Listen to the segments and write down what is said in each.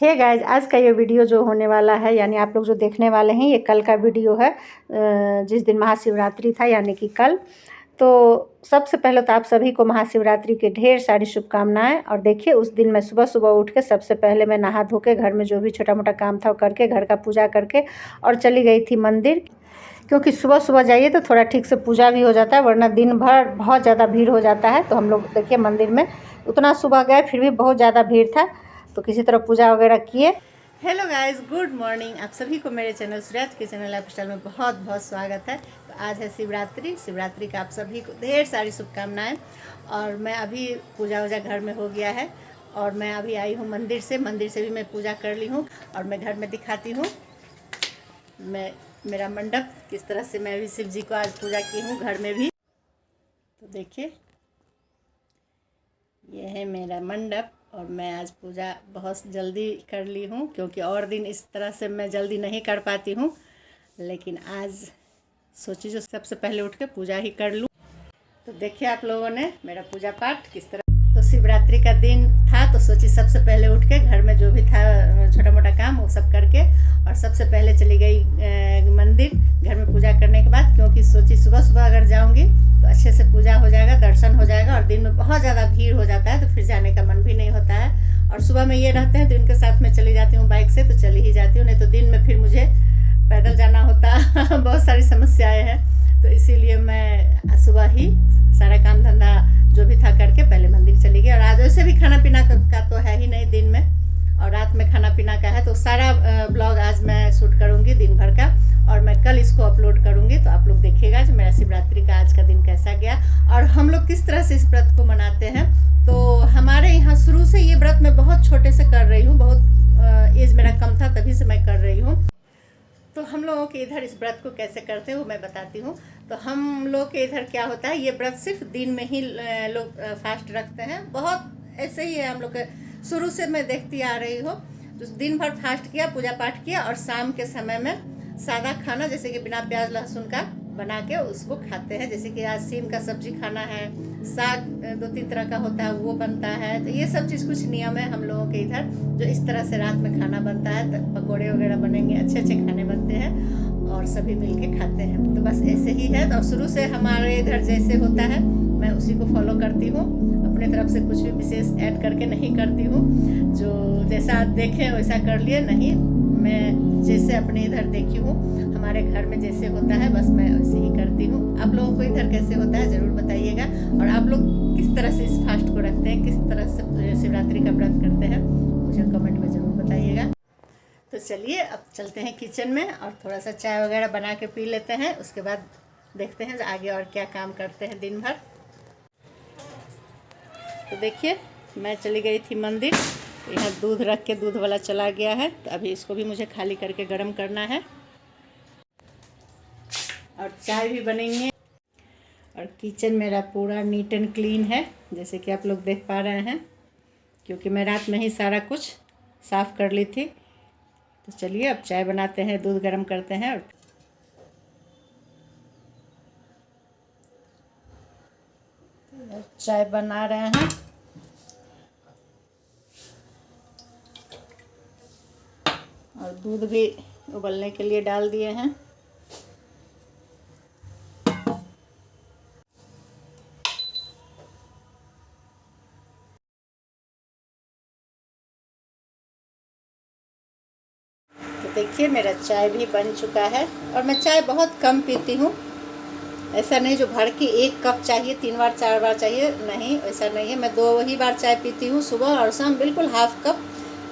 Hey guys, आज का ये वीडियो जो होने वाला है यानी आप लोग जो देखने वाले हैं ये कल का वीडियो है। जिस दिन महाशिवरात्रि था यानी कि कल। तो सबसे पहले तो आप सभी को महाशिवरात्रि के ढेर सारी शुभकामनाएं। और देखिए, उस दिन मैं सुबह सुबह उठ के सबसे पहले मैं नहा धो के घर में जो भी छोटा मोटा काम था वो करके घर का पूजा करके और चली गई थी मंदिर। क्योंकि सुबह सुबह जाइए तो थोड़ा ठीक से पूजा भी हो जाता है, वरना दिन भर बहुत ज़्यादा भीड़ हो जाता है। तो हम लोग देखिए मंदिर में उतना सुबह गए फिर भी बहुत ज़्यादा भीड़ था, तो किसी तरह पूजा वगैरह किए। Hello guys, good morning. आप सभी को मेरे चैनल सूरज किचन लाइफस्टाइल में बहुत बहुत स्वागत है। तो आज है शिवरात्रि का आप सभी को ढेर सारी शुभकामनाएं। और मैं अभी पूजा वूजा घर में हो गया है और मैं अभी आई हूँ मंदिर से भी मैं पूजा कर ली हूँ। और मैं घर में दिखाती हूँ मेरा मंडप किस तरह से मैं भी शिव जी को आज पूजा की हूँ घर में भी। तो देखिए, ये है मेरा मंडप और मैं आज पूजा बहुत जल्दी कर ली हूँ, क्योंकि और दिन इस तरह से मैं जल्दी नहीं कर पाती हूँ। लेकिन आज सोची जो सबसे पहले उठ के पूजा ही कर लूँ। तो देखिए आप लोगों ने मेरा पूजा पाठ किस तरह। तो शिवरात्रि का दिन था तो सोची सबसे पहले उठ के घर में जो भी था छोटा मोटा काम वो सब करके और सबसे पहले चली गई मंदिर घर में पूजा करने के बाद। क्योंकि सोची सुबह सुबह अगर जाऊंगी तो अच्छे से पूजा हो जाएगा, दर्शन हो जाएगा। और दिन में बहुत ज़्यादा भीड़ हो जाता है तो फिर जाने का मन भी नहीं होता है। और सुबह में ये रहते हैं तो इनके साथ में चली जाती हूँ, बाइक से तो चली ही जाती हूँ, नहीं तो दिन में फिर मुझे पैदल जाना होता बहुत सारी समस्याएँ हैं। तो इसीलिए मैं सुबह ही सारा काम धंधा जो भी था करके पहले मंदिर चली गई। और आज वैसे भी खाना पीना का तो है ही नहीं दिन में, और रात में खाना पीना का है। तो सारा ब्लॉग आज मैं शूट करूँगी दिन भर का और मैं कल इसको अपलोड करूँगी। तो आप लोग देखिएगा जो मेरा शिवरात्रि का आज का दिन कैसा गया और हम लोग किस तरह से इस व्रत को मनाते हैं। तो हमारे यहाँ शुरू से ये व्रत मैं बहुत छोटे से कर रही हूँ, बहुत एज मेरा कम था तभी से मैं कर रही हूँ। तो हम लोगों के इधर इस व्रत को कैसे करते हैं वो मैं बताती हूँ। तो हम लोग के इधर क्या होता है, ये व्रत सिर्फ दिन में ही लोग फास्ट रखते हैं। बहुत ऐसे ही है, हम लोग के शुरू से मैं देखती आ रही हूँ। तो दिन भर फास्ट किया, पूजा पाठ किया और शाम के समय में सादा खाना जैसे कि बिना प्याज लहसुन का बना के उसको खाते हैं। जैसे कि आज सीम का सब्जी खाना है, साग 2-3 तरह का होता है वो बनता है। तो ये सब चीज़ कुछ नियम है हम लोगों के इधर, जो इस तरह से रात में खाना बनता है। तो पकौड़े वगैरह बनेंगे, अच्छे अच्छे खाने बनते हैं और सभी मिल के खाते हैं। तो बस ऐसे ही है। तो शुरू से हमारे इधर जैसे होता है मैं उसी को फॉलो करती हूँ। अपने तरफ से कुछ भी विशेष ऐड करके नहीं करती हूँ, जो जैसा देखें वैसा कर लिए नहीं। मैं जैसे अपने इधर देखी हूँ हमारे घर में जैसे होता है बस मैं वैसे ही करती हूँ। आप लोगों को इधर कैसे होता है ज़रूर बताइएगा। और आप लोग किस तरह से इस फास्ट को रखते हैं, किस तरह से शिवरात्रि का व्रत करते हैं, मुझे कमेंट में ज़रूर बताइएगा। तो चलिए अब चलते हैं किचन में और थोड़ा सा चाय वगैरह बना के पी लेते हैं। उसके बाद देखते हैं आगे और क्या काम करते हैं दिन भर। तो देखिए, मैं चली गई थी मंदिर। यहाँ दूध रख के दूध वाला चला गया है, तो अभी इसको भी मुझे खाली करके गर्म करना है और चाय भी बनेंगे। और किचन मेरा पूरा नीट एंड क्लीन है, जैसे कि आप लोग देख पा रहे हैं, क्योंकि मैं रात में ही सारा कुछ साफ़ कर ली थी। तो चलिए अब चाय बनाते हैं, दूध गर्म करते हैं। और चाय बना रहे हैं और दूध भी उबलने के लिए डाल दिए हैं। तो देखिए मेरा चाय भी बन चुका है। और मैं चाय बहुत कम पीती हूँ, ऐसा नहीं जो भर के 1 कप चाहिए 3 बार 4 बार चाहिए, नहीं ऐसा नहीं है। मैं 2 ही बार चाय पीती हूँ, सुबह और शाम, बिल्कुल हाफ कप।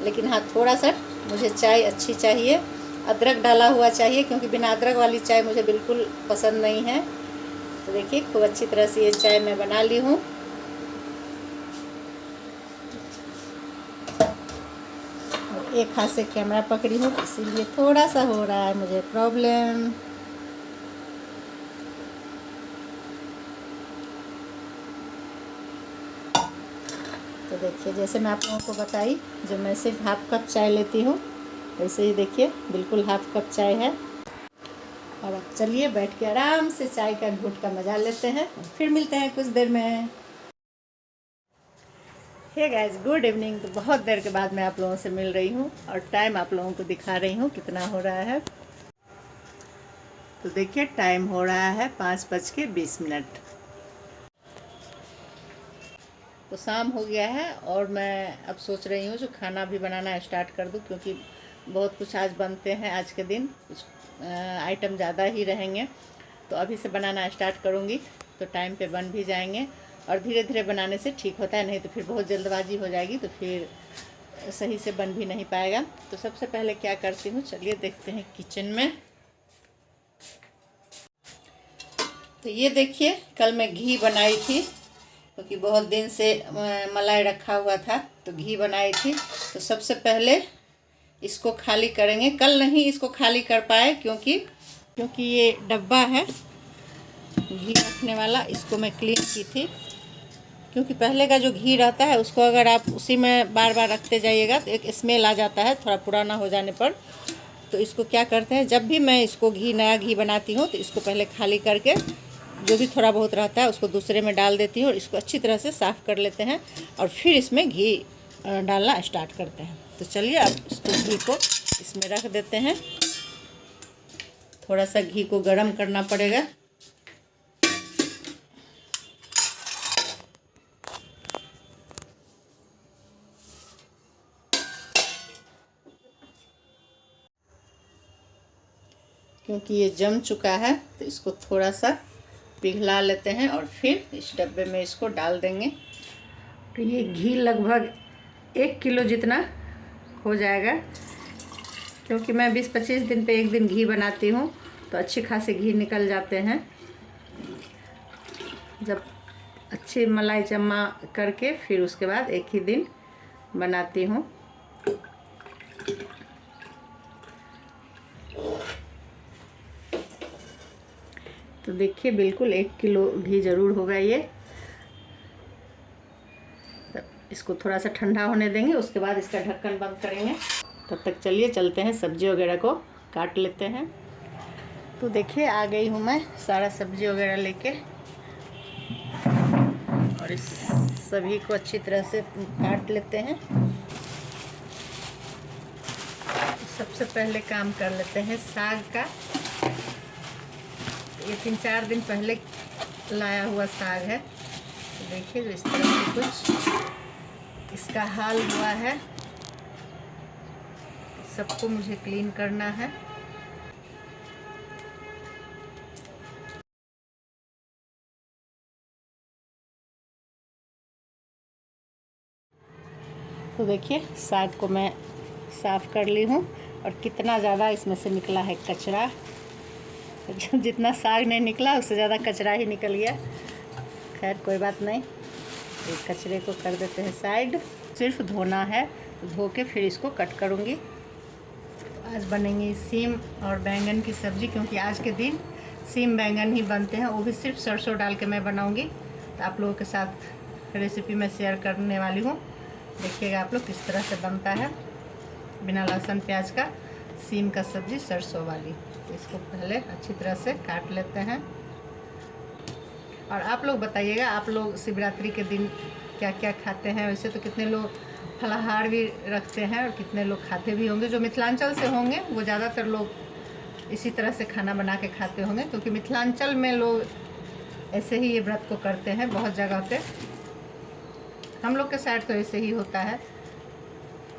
लेकिन हाँ, थोड़ा सा मुझे चाय अच्छी चाहिए, अदरक डाला हुआ चाहिए, क्योंकि बिना अदरक वाली चाय मुझे बिल्कुल पसंद नहीं है। तो देखिए खूब अच्छी तरह से ये चाय मैं बना ली हूँ। एक हाथ से कैमरा पकड़ी हूँ इसीलिए थोड़ा सा हो रहा है मुझे प्रॉब्लम। तो देखिए, जैसे मैं आप लोगों को बताई, जो मैं सिर्फ हाफ कप चाय लेती हूँ, वैसे ही देखिए बिल्कुल हाफ कप चाय है। और अब चलिए बैठ के आराम से चाय का घूंट का मज़ा लेते हैं, फिर मिलते हैं कुछ देर में। Hey guys, good evening. तो बहुत देर के बाद मैं आप लोगों से मिल रही हूँ और टाइम आप लोगों को दिखा रही हूँ कितना हो रहा है। तो देखिए टाइम हो रहा है 5:20। तो शाम हो गया है और मैं अब सोच रही हूँ जो खाना भी बनाना स्टार्ट कर दूँ, क्योंकि बहुत कुछ आज बनते हैं। आज के दिन कुछ आइटम ज़्यादा ही रहेंगे, तो अभी से बनाना स्टार्ट करूँगी तो टाइम पे बन भी जाएंगे। और धीरे धीरे बनाने से ठीक होता है, नहीं तो फिर बहुत जल्दबाजी हो जाएगी तो फिर सही से बन भी नहीं पाएगा। तो सबसे पहले क्या करती हूँ, चलिए देखते हैं किचन में। तो ये देखिए, कल मैं घी बनाई थी क्योंकि बहुत दिन से मलाई रखा हुआ था, तो घी बनाई थी। तो सबसे पहले इसको खाली करेंगे। कल नहीं इसको खाली कर पाए क्योंकि ये डब्बा है घी रखने वाला, इसको मैं क्लीन की थी। क्योंकि पहले का जो घी रहता है उसको अगर आप उसी में बार बार रखते जाइएगा तो एक स्मेल आ जाता है थोड़ा पुराना हो जाने पर। तो इसको क्या करते हैं, जब भी मैं इसको नया घी बनाती हूँ तो इसको पहले खाली करके जो भी थोड़ा बहुत रहता है उसको दूसरे में डाल देती हूँ और इसको अच्छी तरह से साफ़ कर लेते हैं और फिर इसमें घी डालना स्टार्ट करते हैं। तो चलिए अब इसको घी को इसमें रख देते हैं। थोड़ा सा घी को गर्म करना पड़ेगा। क्योंकि ये जम चुका है तो इसको थोड़ा सा पिघला लेते हैं और फिर इस डब्बे में इसको डाल देंगे। तो ये घी लगभग 1 किलो जितना हो जाएगा, क्योंकि मैं 20-25 दिन पे एक दिन घी बनाती हूँ तो अच्छी खासी घी निकल जाते हैं। जब अच्छी मलाई जमा करके फिर उसके बाद एक ही दिन बनाती हूँ। तो देखिए बिल्कुल 1 किलो घी ज़रूर होगा ये। तब इसको थोड़ा सा ठंडा होने देंगे, उसके बाद इसका ढक्कन बंद करेंगे। तब तक चलिए चलते हैं सब्ज़ी वगैरह को काट लेते हैं। तो देखिए आ गई हूँ मैं सारा सब्ज़ी वगैरह लेके और इस सभी को अच्छी तरह से काट लेते हैं। सबसे पहले काम कर लेते हैं साग का। ये 3-4 दिन पहले लाया हुआ साग है। तो देखिए जो इस तरह से कुछ इसका हाल हुआ है। सबको मुझे क्लीन करना है। तो देखिए साग को मैं साफ़ कर ली हूँ और कितना ज़्यादा इसमें से निकला है कचरा। जितना साग नहीं निकला उससे ज़्यादा कचरा ही निकल गया। खैर कोई बात नहीं, एक कचरे को कर देते हैं साइड। सिर्फ धोना है, तो धो के फिर इसको कट करूँगी। तो आज बनेंगी सीम और बैंगन की सब्ज़ी, क्योंकि आज के दिन सीम बैंगन ही बनते हैं, वो भी सिर्फ सरसों डाल के मैं बनाऊँगी। तो आप लोगों के साथ रेसिपी मैं शेयर करने वाली हूँ। देखिएगा आप लोग किस तरह से बनता है बिना लहसुन प्याज का सीम का सब्ज़ी सरसों वाली। तो इसको पहले अच्छी तरह से काट लेते हैं। और आप लोग बताइएगा, आप लोग शिवरात्रि के दिन क्या क्या खाते हैं। वैसे तो कितने लोग फलाहार भी रखते हैं और कितने लोग खाते भी होंगे। जो मिथिलांचल से होंगे वो ज़्यादातर लोग इसी तरह से खाना बना के खाते होंगे, क्योंकि मिथिलांचल में लोग ऐसे ही ये व्रत को करते हैं बहुत जगह पे। हम लोग के साइड तो ऐसे ही होता है,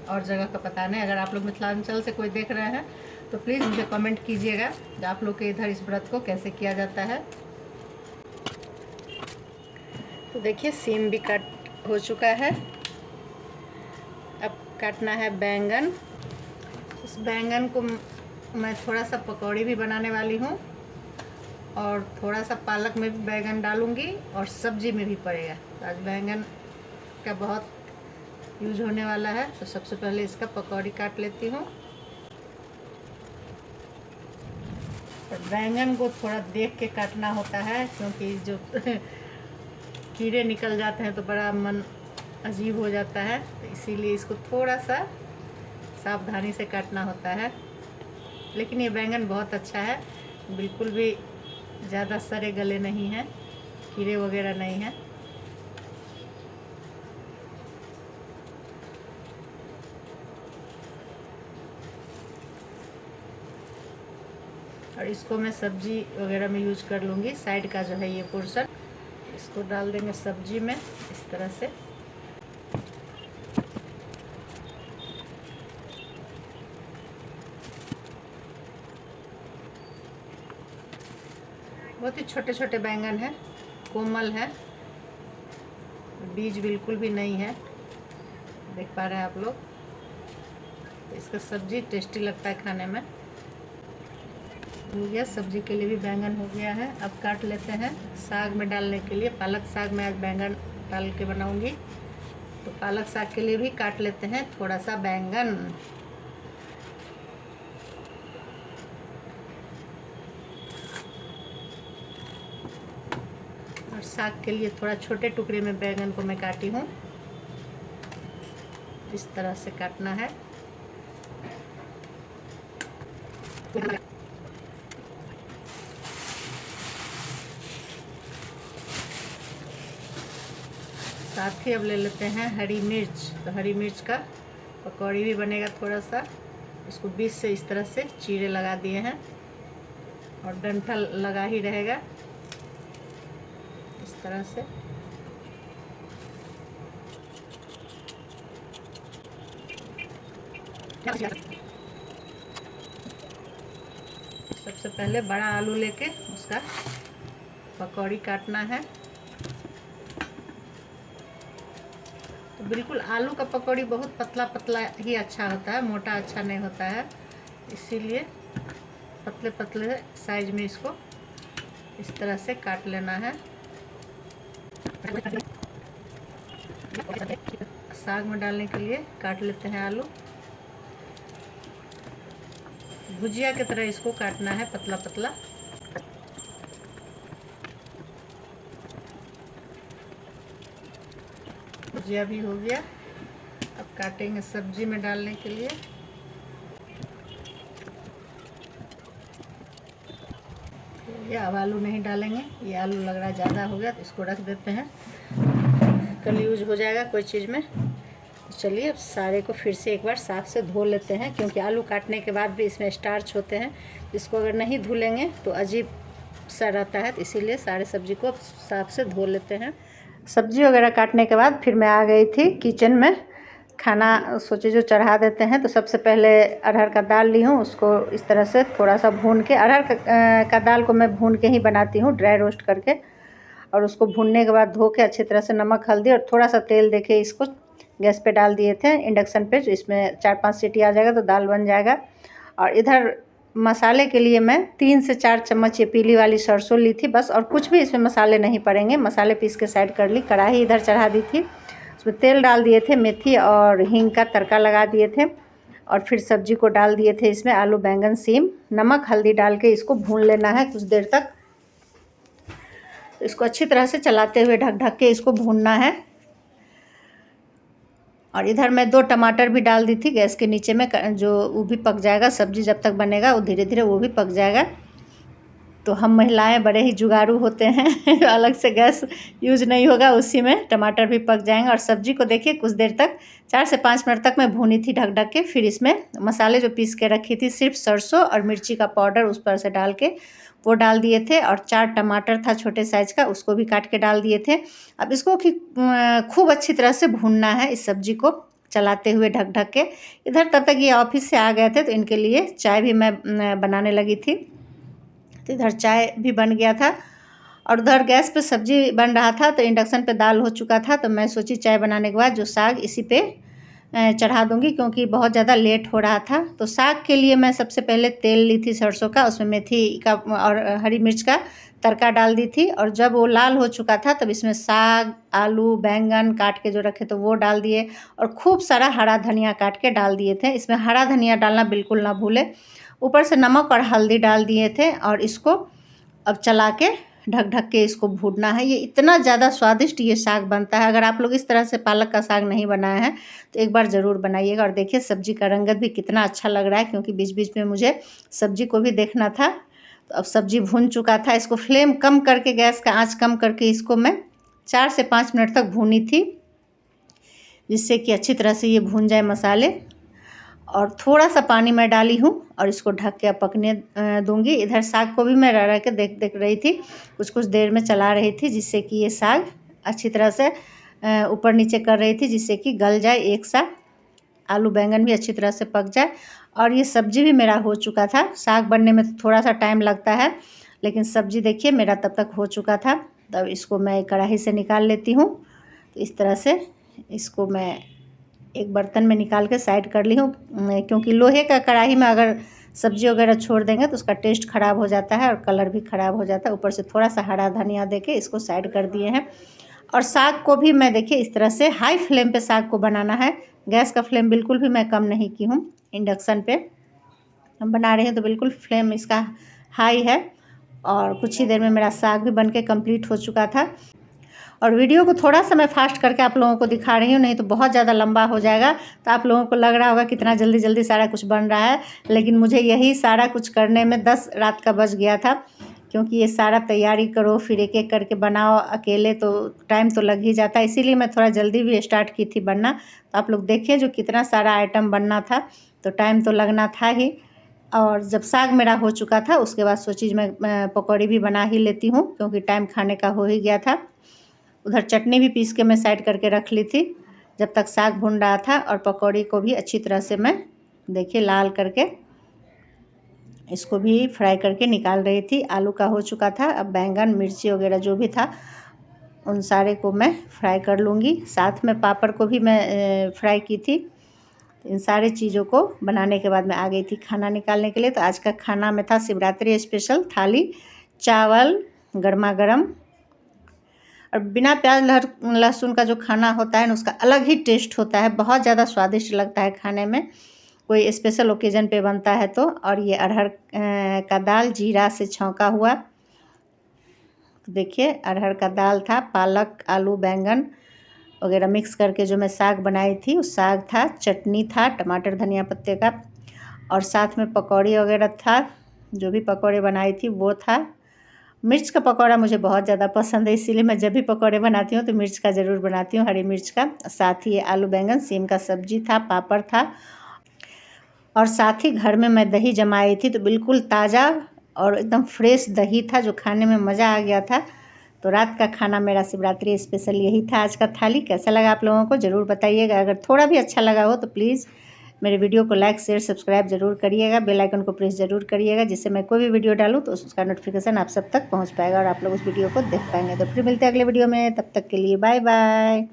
और जगह का पता नहीं। अगर आप लोग मिथिलांचल से कोई देख रहे हैं तो प्लीज़ मुझे कमेंट कीजिएगा आप लोग के इधर इस व्रत को कैसे किया जाता है। तो देखिए सीम भी कट हो चुका है। अब काटना है बैंगन। इस बैंगन को मैं थोड़ा सा पकौड़ी भी बनाने वाली हूँ और थोड़ा सा पालक में भी बैंगन डालूँगी और सब्जी में भी पड़ेगा। तो आज बैंगन का बहुत यूज होने वाला है। तो सबसे पहले इसका पकौड़ी काट लेती हूँ। और बैंगन को थोड़ा देख के काटना होता है, क्योंकि जो कीड़े निकल जाते हैं तो बड़ा मन अजीब हो जाता है। तो इसीलिए इसको थोड़ा सा सावधानी से काटना होता है। लेकिन ये बैंगन बहुत अच्छा है, बिल्कुल भी ज़्यादा सड़े गले नहीं हैं, कीड़े वगैरह नहीं हैं। और इसको मैं सब्जी वगैरह में यूज कर लूँगी। साइड का जो है ये पोर्शन इसको डाल देंगे सब्जी में इस तरह से। बहुत ही छोटे छोटे बैंगन हैं, कोमल है, बीज बिल्कुल भी नहीं है, देख पा रहे हैं आप लोग। तो इसका सब्जी टेस्टी लगता है खाने में। हो गया, सब्जी के लिए भी बैंगन हो गया है। अब काट लेते हैं साग में डालने के लिए। पालक साग में आज बैंगन डाल के बनाऊंगी, तो पालक साग के लिए भी काट लेते हैं थोड़ा सा बैंगन। और साग के लिए थोड़ा छोटे टुकड़े में बैंगन को मैं काटी हूँ, इस तरह से काटना है। साथ ही अब ले लेते हैं हरी मिर्च। तो हरी मिर्च का पकौड़ी भी बनेगा थोड़ा सा। इसको बीच से इस तरह से चीरे लगा दिए हैं और डंठल लगा ही रहेगा इस तरह से। सबसे पहले बड़ा आलू लेके उसका पकौड़ी काटना है। तो बिल्कुल आलू का पकौड़ी बहुत पतला पतला ही अच्छा होता है, मोटा अच्छा नहीं होता है, इसीलिए पतले पतले साइज में इसको इस तरह से काट लेना है। साग में डालने के लिए काट लेते हैं आलू। भुजिया की तरह इसको काटना है पतला पतला। भुजिया भी हो गया। अब काटेंगे सब्जी में डालने के लिए। ये अब आलू नहीं डालेंगे, ये आलू लग रहा है ज़्यादा हो गया, तो इसको रख देते हैं, कल यूज हो जाएगा कोई चीज़ में। चलिए अब सारे को फिर से एक बार साफ से धो लेते हैं, क्योंकि आलू काटने के बाद भी इसमें स्टार्च होते हैं। इसको अगर नहीं धुलेंगे तो अजीब सा रहता है, तो इसीलिए सारे सब्जी को साफ से धो लेते हैं। सब्जी वगैरह काटने के बाद फिर मैं आ गई थी किचन में। खाना सोचे जो चढ़ा देते हैं। तो सबसे पहले अरहर का दाल ली हूँ, उसको इस तरह से थोड़ा सा भून के, अरहर का दाल को मैं भून के ही बनाती हूँ, ड्राई रोस्ट करके। और उसको भूनने के बाद धो के अच्छी तरह से नमक हल्दी और थोड़ा सा तेल देके इसको गैस पे डाल दिए थे इंडक्शन पे। जो इसमें 4-5 सीटी आ जाएगा तो दाल बन जाएगा। और इधर मसाले के लिए मैं 3 से 4 चम्मच ये पीली वाली सरसों ली थी बस, और कुछ भी इसमें मसाले नहीं पड़ेंगे। मसाले पीस के साइड कर ली। कढ़ाई इधर चढ़ा दी थी, उसमें तेल डाल दिए थे, मेथी और हींग का तड़का लगा दिए थे, और फिर सब्जी को डाल दिए थे इसमें, आलू बैंगन सीम। नमक हल्दी डाल के इसको भून लेना है कुछ देर तक। इसको अच्छी तरह से चलाते हुए ढक ढक के इसको भूनना है। और इधर मैं 2 टमाटर भी डाल दी थी गैस के नीचे में, जो वो भी पक जाएगा। सब्जी जब तक बनेगा वो धीरे धीरे वो भी पक जाएगा। तो हम महिलाएं बड़े ही जुगाड़ू होते हैं अलग से गैस यूज नहीं होगा, उसी में टमाटर भी पक जाएंगे। और सब्जी को देखिए कुछ देर तक 4 से 5 मिनट तक मैं भूनी थी ढक ढक के। फिर इसमें मसाले जो पीस के रखी थी, सिर्फ सरसों और मिर्ची का पाउडर उस पर से डाल के वो डाल दिए थे। और 4 टमाटर था छोटे साइज़ का, उसको भी काट के डाल दिए थे। अब इसको खूब अच्छी तरह से भूनना है, इस सब्जी को चलाते हुए ढक ढक के। इधर तब तक ये ऑफिस से आ गए थे, तो इनके लिए चाय भी मैं बनाने लगी थी। तो इधर चाय भी बन गया था और उधर गैस पे सब्जी बन रहा था, तो इंडक्शन पे दाल हो चुका था। तो मैं सोची चाय बनाने के बाद जो साग इसी पे चढ़ा दूंगी, क्योंकि बहुत ज़्यादा लेट हो रहा था। तो साग के लिए मैं सबसे पहले तेल ली थी सरसों का, उसमें मेथी का और हरी मिर्च का तड़का डाल दी थी। और जब वो लाल हो चुका था तब इसमें साग, आलू, बैंगन काट के जो रखे तो वो डाल दिए, और खूब सारा हरा धनिया काट के डाल दिए थे। इसमें हरा धनिया डालना बिल्कुल ना भूले। ऊपर से नमक और हल्दी डाल दिए थे, और इसको अब चला के ढक ढक के इसको भूनना है। ये इतना ज़्यादा स्वादिष्ट ये साग बनता है। अगर आप लोग इस तरह से पालक का साग नहीं बनाए हैं तो एक बार ज़रूर बनाइएगा। और देखिए सब्जी का रंगत भी कितना अच्छा लग रहा है, क्योंकि बीच बीच में मुझे सब्जी को भी देखना था। तो अब सब्जी भून चुका था। इसको फ्लेम कम करके, गैस का आँच कम करके इसको मैं 4 से 5 मिनट तक भूनी थी, जिससे कि अच्छी तरह से ये भून जाए मसाले। और थोड़ा सा पानी मैं डाली हूँ और इसको ढक के अब पकने दूँगी। इधर साग को भी मैं रह रह के देख रही थी, कुछ कुछ देर में चला रही थी, जिससे कि ये साग अच्छी तरह से ऊपर नीचे कर रही थी, जिससे कि गल जाए एक साथ, आलू बैंगन भी अच्छी तरह से पक जाए। और ये सब्ज़ी भी मेरा हो चुका था। साग बनने में तो थोड़ा सा टाइम लगता है, लेकिन सब्ज़ी देखिए मेरा तब तक हो चुका था। तब इसको मैं कढ़ाई से निकाल लेती हूँ। तो इस तरह से इसको मैं एक बर्तन में निकाल के साइड कर ली हूँ, क्योंकि लोहे का कढ़ाई में अगर सब्ज़ी वगैरह छोड़ देंगे तो उसका टेस्ट ख़राब हो जाता है और कलर भी ख़राब हो जाता है। ऊपर से थोड़ा सा हरा धनिया देके इसको साइड कर दिए हैं। और साग को भी मैं देखिए इस तरह से हाई फ्लेम पे साग को बनाना है। गैस का फ्लेम बिल्कुल भी मैं कम नहीं की हूँ। इंडक्शन पे हम बना रहे हैं तो बिल्कुल फ्लेम इसका हाई है। और कुछ ही देर में मेरा साग भी बनके कंप्लीट हो चुका था। और वीडियो को थोड़ा सा मैं फास्ट करके आप लोगों को दिखा रही हूँ, नहीं तो बहुत ज़्यादा लंबा हो जाएगा। तो आप लोगों को लग रहा होगा कितना जल्दी जल्दी सारा कुछ बन रहा है, लेकिन मुझे यही सारा कुछ करने में 10 रात का बज गया था, क्योंकि ये सारा तैयारी करो फिर एक एक करके बनाओ अकेले, तो टाइम तो लग ही जाता है। इसीलिए मैं थोड़ा जल्दी भी स्टार्ट की थी बनना। तो आप लोग देखिए जो कितना सारा आइटम बनना था, तो टाइम तो लगना था ही। और जब साग मेरा हो चुका था उसके बाद सोची मैं पकौड़ी भी बना ही लेती हूँ, क्योंकि टाइम खाने का हो ही गया था। उधर चटनी भी पीस के मैं साइड करके रख ली थी, जब तक साग भून रहा था। और पकौड़ी को भी अच्छी तरह से मैं देखिए लाल करके इसको भी फ्राई करके निकाल रही थी। आलू का हो चुका था, अब बैंगन मिर्ची वगैरह जो भी था उन सारे को मैं फ्राई कर लूँगी। साथ में पापड़ को भी मैं फ्राई की थी। इन सारी चीज़ों को बनाने के बाद मैं आ गई थी खाना निकालने के लिए। तो आज का खाना में था शिवरात्रि स्पेशल थाली, चावल गर्मा गर्म। और बिना प्याज लहसुन का जो खाना होता है ना, उसका अलग ही टेस्ट होता है, बहुत ज़्यादा स्वादिष्ट लगता है खाने में, कोई स्पेशल ओकेजन पे बनता है तो। और ये अरहर का दाल जीरा से छौंका हुआ, तो देखिए अरहर का दाल था, पालक आलू बैंगन वगैरह मिक्स करके जो मैं साग बनाई थी, उस साग था, चटनी था टमाटर धनिया पत्ते का, और साथ में पकौड़ी वगैरह था, जो भी पकौड़े बनाई थी वो था। मिर्च का पकौड़ा मुझे बहुत ज़्यादा पसंद है, इसीलिए मैं जब भी पकौड़े बनाती हूँ तो मिर्च का ज़रूर बनाती हूँ, हरी मिर्च का। साथ ही ये आलू बैंगन सीम का सब्जी था, पापड़ था, और साथ ही घर में मैं दही जमाई थी, तो बिल्कुल ताज़ा और एकदम फ्रेश दही था, जो खाने में मज़ा आ गया था। तो रात का खाना मेरा शिवरात्रि स्पेशल यही था आज का थाली। कैसा लगा आप लोगों को ज़रूर बताइएगा। अगर थोड़ा भी अच्छा लगा हो तो प्लीज़ मेरे वीडियो को लाइक शेयर सब्सक्राइब ज़रूर करिएगा, बेल आइकन को प्रेस ज़रूर करिएगा, जिससे मैं कोई भी वीडियो डालूँ तो उसका नोटिफिकेशन आप सब तक पहुंच पाएगा और आप लोग उस वीडियो को देख पाएंगे। तो फिर मिलते हैं अगले वीडियो में, तब तक के लिए बाय बाय।